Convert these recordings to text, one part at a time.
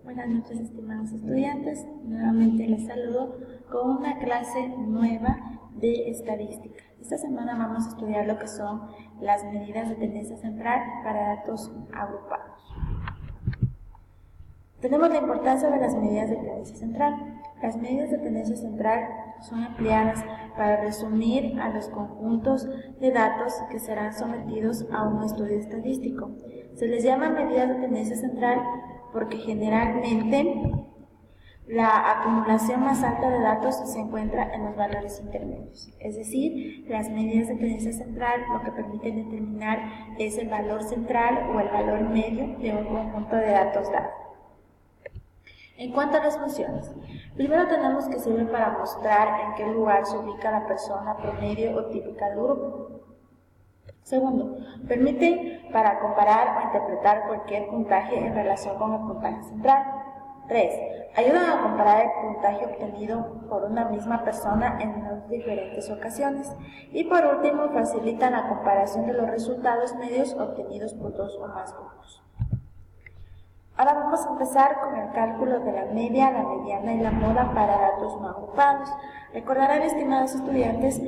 Buenas noches, estimados estudiantes. Nuevamente les saludo con una clase nueva de estadística. Esta semana vamos a estudiar lo que son las medidas de tendencia central para datos agrupados. Tenemos la importancia de las medidas de tendencia central. Las medidas de tendencia central son empleadas para resumir a los conjuntos de datos que serán sometidos a un estudio estadístico. Se les llama medidas de tendencia central porque generalmente la acumulación más alta de datos se encuentra en los valores intermedios. Es decir, las medidas de tendencia central lo que permiten determinar es el valor central o el valor medio de un conjunto de datos dados. En cuanto a las funciones, primero tenemos que sirven para mostrar en qué lugar se ubica la persona promedio o típica del grupo. Segundo, permiten para comparar o interpretar cualquier puntaje en relación con el puntaje central. 3. Ayudan a comparar el puntaje obtenido por una misma persona en dos diferentes ocasiones. Y por último, facilitan la comparación de los resultados medios obtenidos por dos o más grupos. Ahora vamos a empezar con el cálculo de la media, la mediana y la moda para datos no agrupados. Recordarán, estimados estudiantes,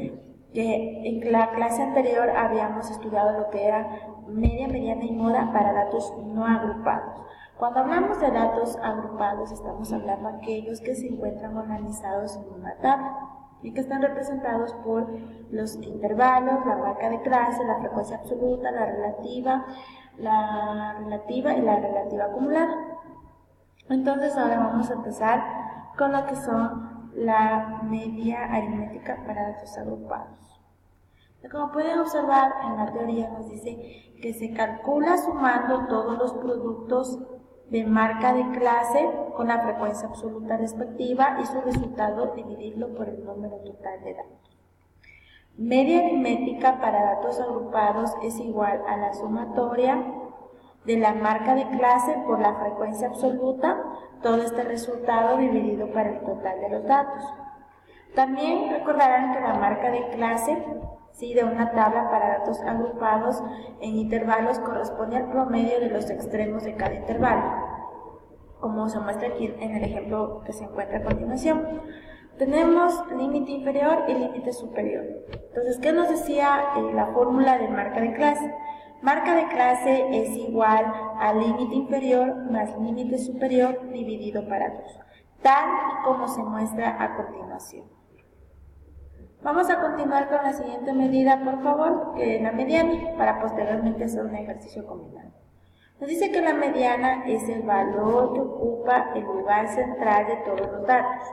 que en la clase anterior habíamos estudiado lo que era media, mediana y moda para datos no agrupados. Cuando hablamos de datos agrupados, estamos hablando de aquellos que se encuentran organizados en una tabla y que están representados por los intervalos, la marca de clase, la frecuencia absoluta, la relativa y la relativa acumulada. Entonces ahora vamos a empezar con lo que son la media aritmética para datos agrupados. Como pueden observar, en la teoría nos dice que se calcula sumando todos los productos de marca de clase con la frecuencia absoluta respectiva y su resultado dividirlo por el número total de datos. Media aritmética para datos agrupados es igual a la sumatoria de la marca de clase por la frecuencia absoluta, todo este resultado dividido por el total de los datos. También recordarán que la marca de clase de una tabla para datos agrupados en intervalos corresponde al promedio de los extremos de cada intervalo, como se muestra aquí en el ejemplo que se encuentra a continuación. Tenemos límite inferior y límite superior. Entonces, ¿qué nos decía la fórmula de marca de clase? Marca de clase es igual al límite inferior más límite superior dividido para 2, tal y como se muestra a continuación. Vamos a continuar con la siguiente medida, por favor, que es la mediana, para posteriormente hacer un ejercicio combinado. Nos dice que la mediana es el valor que ocupa el lugar central de todos los datos.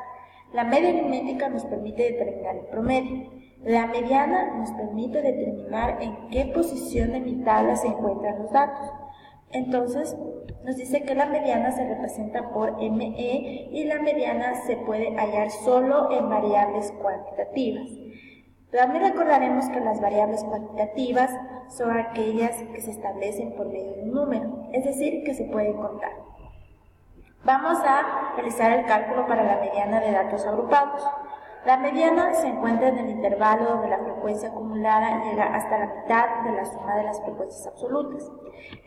La media aritmética nos permite determinar el promedio. La mediana nos permite determinar en qué posición de mi tabla se encuentran los datos. Entonces, nos dice que la mediana se representa por ME y la mediana se puede hallar solo en variables cuantitativas. También recordaremos que las variables cuantitativas son aquellas que se establecen por medio de un número, es decir, que se pueden contar. Vamos a realizar el cálculo para la mediana de datos agrupados. La mediana se encuentra en el intervalo donde la frecuencia acumulada llega hasta la mitad de la suma de las frecuencias absolutas.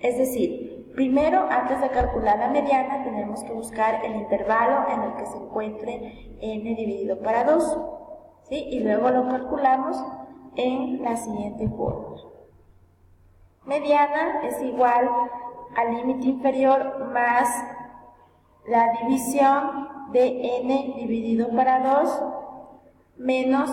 Es decir, primero, antes de calcular la mediana, tenemos que buscar el intervalo en el que se encuentre n dividido para 2, ¿sí? Y luego lo calculamos en la siguiente fórmula. Mediana es igual al límite inferior más la división de n dividido para 2 menos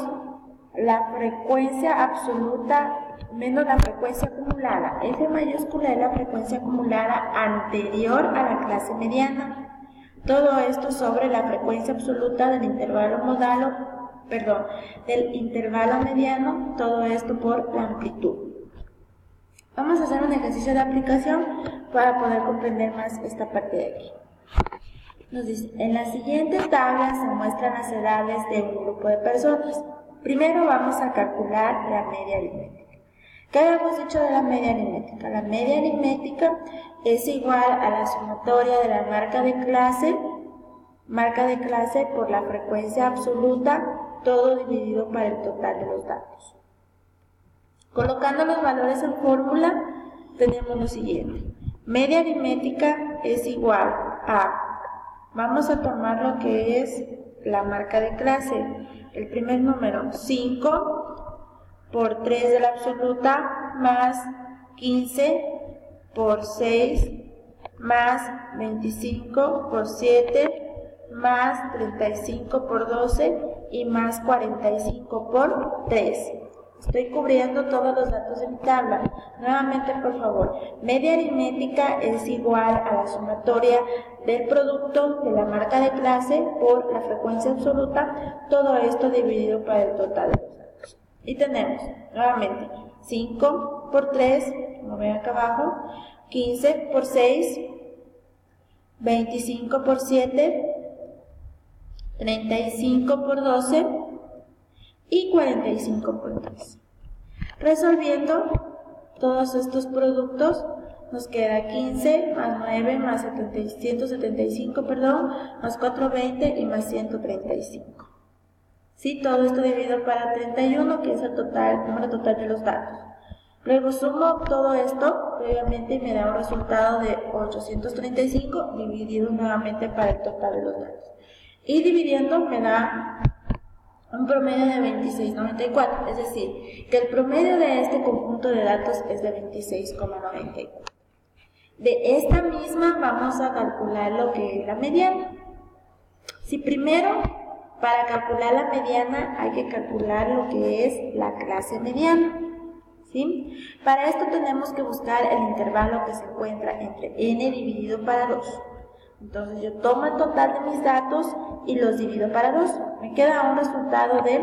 la frecuencia absoluta menos la frecuencia acumulada. F mayúscula es la frecuencia acumulada anterior a la clase mediana. Todo esto sobre la frecuencia absoluta del intervalo del intervalo mediano, todo esto por la amplitud. Vamos a hacer un ejercicio de aplicación para poder comprender más esta parte de aquí. Nos dice, en la siguiente tabla se muestran las edades de un grupo de personas. Primero vamos a calcular la media aritmética. ¿Qué habíamos dicho de la media aritmética? La media aritmética es igual a la sumatoria de la marca de clase por la frecuencia absoluta, todo dividido por el total de los datos. Colocando los valores en fórmula, tenemos lo siguiente. Media aritmética es igual a Vamos a tomar lo que es la marca de clase. El primer número, 5 por 3 de la absoluta, más 15 por 6, más 25 por 7, más 35 por 12 y más 45 por 3. Estoy cubriendo todos los datos de mi tabla. Nuevamente, por favor, media aritmética es igual a la sumatoria del producto de la marca de clase por la frecuencia absoluta, todo esto dividido para el total de los datos. Y tenemos, nuevamente, 5 por 3, como ven acá abajo, 15 por 6, 25 por 7, 35 por 12 y 45 por 3. Resolviendo todos estos productos, nos queda 15 más 9 más 175, más 420 y más 135. ¿Sí? Todo esto dividido para 31, que es el número total de los datos. Luego sumo todo esto previamente y me da un resultado de 835 dividido nuevamente para el total de los datos. Y dividiendo me da un promedio de 26,94, es decir, que el promedio de este conjunto de datos es de 26,94. De esta misma vamos a calcular lo que es la mediana. Si primero, para calcular la mediana, hay que calcular lo que es la clase mediana, ¿sí? Para esto tenemos que buscar el intervalo que se encuentra entre n dividido para 2. Entonces yo tomo el total de mis datos y los divido para 2. Me queda un resultado de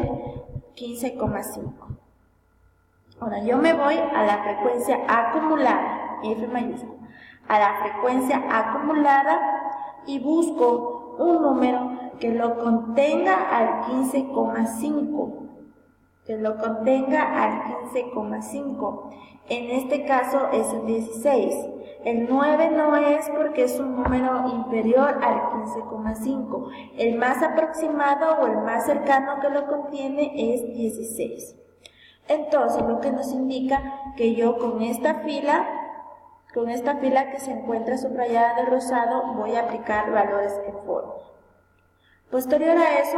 15,5. Ahora yo me voy a la frecuencia acumulada, F mayúscula, a la frecuencia acumulada y busco un número que lo contenga al 15,5. Que lo contenga al 15,5. En este caso es el 16. El 9 no es porque es un número inferior al 15,5. El más aproximado o el más cercano que lo contiene es 16. Entonces, lo que nos indica que yo con esta fila que se encuentra subrayada de rosado, voy a aplicar valores en fórmula. Posterior a eso,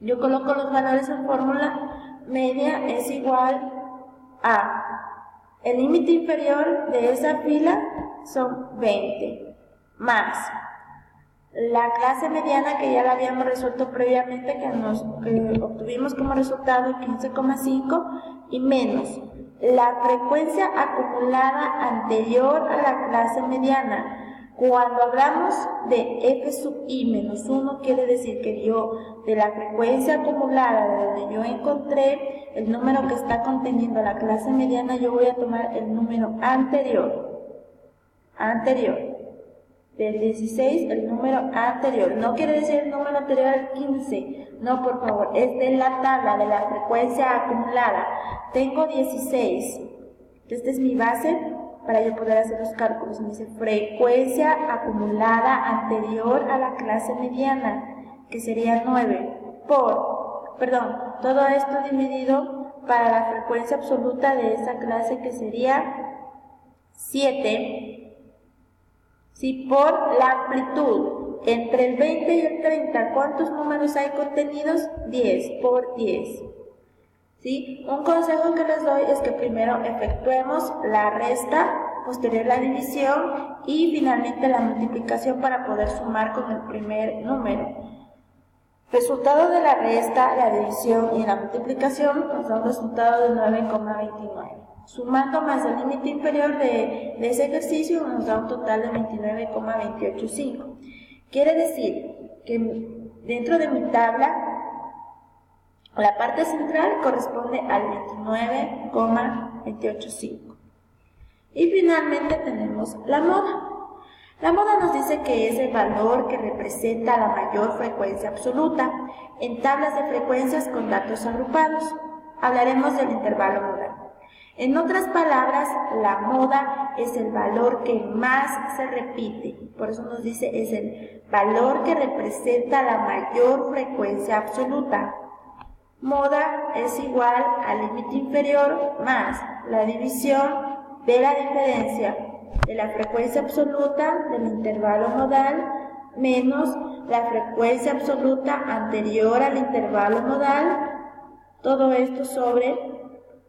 yo coloco los valores en fórmula. Media es igual a el límite inferior de esa fila son 20, más la clase mediana que ya la habíamos resuelto previamente, que obtuvimos como resultado 15,5, y menos la frecuencia acumulada anterior a la clase mediana. Cuando hablamos de f sub i menos 1, quiere decir que yo, de la frecuencia acumulada de donde yo encontré el número que está conteniendo la clase mediana, yo voy a tomar el número anterior, del 16, el número anterior. No quiere decir el número anterior al 15, no, por favor, es de la tabla de la frecuencia acumulada. Tengo 16, esta es mi base para yo poder hacer los cálculos. Me dice frecuencia acumulada anterior a la clase mediana, que sería 9, todo esto dividido para la frecuencia absoluta de esa clase, que sería 7, ¿sí? Por la amplitud. Entre el 20 y el 30, ¿cuántos números hay contenidos? 10, por 10. ¿Sí? Un consejo que les doy es que primero efectuemos la resta, posterior la división y finalmente la multiplicación para poder sumar con el primer número. Resultado de la resta, la división y la multiplicación nos da un resultado de 9,29. Sumando más el límite inferior de ese ejercicio nos da un total de 29,285. Quiere decir que dentro de mi tabla, la parte central corresponde al 29,285. Y finalmente tenemos la moda. La moda nos dice que es el valor que representa la mayor frecuencia absoluta en tablas de frecuencias con datos agrupados. Hablaremos del intervalo modal. En otras palabras, la moda es el valor que más se repite. Por eso nos dice es el valor que representa la mayor frecuencia absoluta. Moda es igual al límite inferior más la división de la diferencia de la frecuencia absoluta del intervalo modal menos la frecuencia absoluta anterior al intervalo modal, todo esto sobre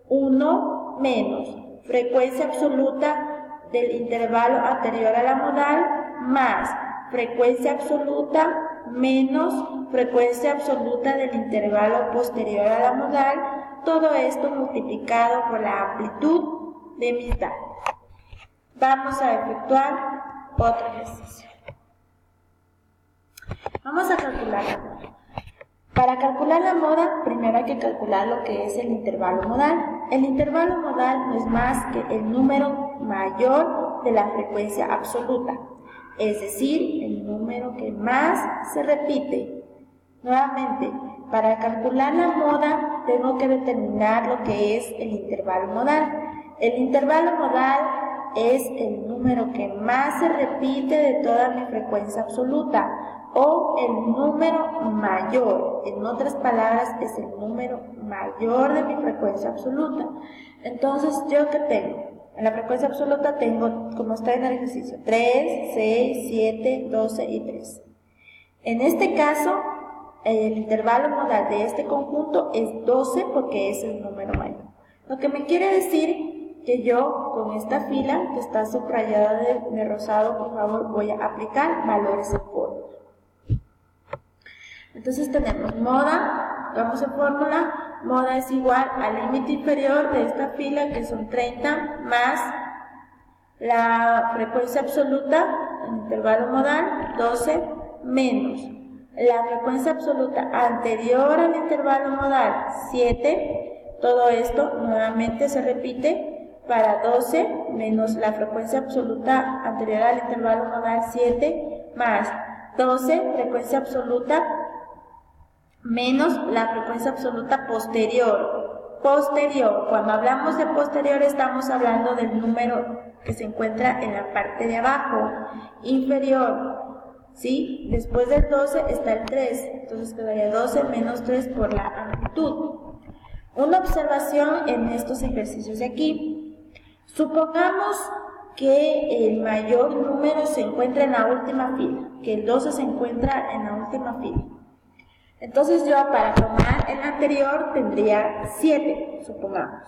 1 menos frecuencia absoluta del intervalo anterior a la modal más frecuencia absoluta menos frecuencia absoluta del intervalo posterior a la modal, todo esto multiplicado por la amplitud de mis datos. Vamos a efectuar otro ejercicio. Vamos a calcular la moda. Para calcular la moda, primero hay que calcular lo que es el intervalo modal. El intervalo modal no es más que el número mayor de la frecuencia absoluta, es decir, el número que más se repite. Nuevamente, para calcular la moda, tengo que determinar lo que es el intervalo modal. El intervalo modal es el número que más se repite de toda mi frecuencia absoluta, o el número mayor, en otras palabras, es el número mayor de mi frecuencia absoluta. Entonces, ¿yo qué tengo? En la frecuencia absoluta tengo, como está en el ejercicio, 3, 6, 7, 12 y 13. En este caso, el intervalo modal de este conjunto es 12 porque es el número mayor. Lo que me quiere decir que yo, con esta fila que está subrayada de rosado, por favor, voy a aplicar valores en fórmula. Entonces tenemos moda, vamos en fórmula, moda es igual al límite inferior de esta fila, que son 30, más la frecuencia absoluta, el intervalo modal, 12, menos la frecuencia absoluta anterior al intervalo modal, 7, todo esto nuevamente se repite para 12, menos la frecuencia absoluta anterior al intervalo modal, 7, más 12, frecuencia absoluta, menos la frecuencia absoluta posterior. Posterior, cuando hablamos de posterior estamos hablando del número que se encuentra en la parte de abajo. Inferior, ¿sí? Después del 12 está el 3, entonces quedaría 12 menos 3 por la amplitud. Una observación en estos ejercicios de aquí. Supongamos que el mayor número se encuentra en la última fila, que el 12 se encuentra en la última fila. Entonces yo para tomar el anterior tendría 7, supongamos.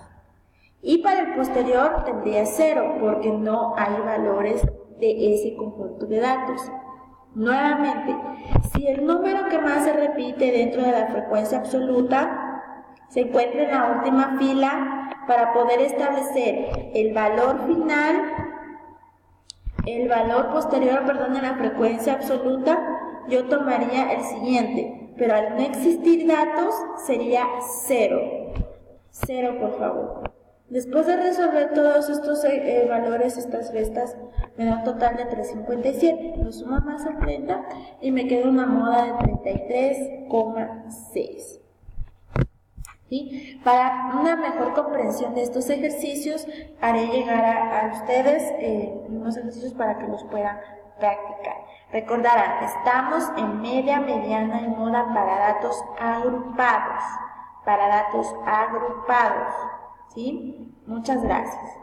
Y para el posterior tendría 0, porque no hay valores de ese conjunto de datos. Nuevamente, si el número que más se repite dentro de la frecuencia absoluta se encuentra en la última fila, para poder establecer el valor final, el valor posterior, de la frecuencia absoluta, yo tomaría el siguiente. Pero al no existir datos, sería 0. 0, por favor. Después de resolver todos estos valores, estas restas, me da un total de 357. Lo sumo más al 30 y me queda una moda de 33,6. ¿Sí? Para una mejor comprensión de estos ejercicios, haré llegar a ustedes unos ejercicios para que los puedan practicar. Recordarán, estamos en media, mediana y moda para datos agrupados. ¿Sí? Muchas gracias.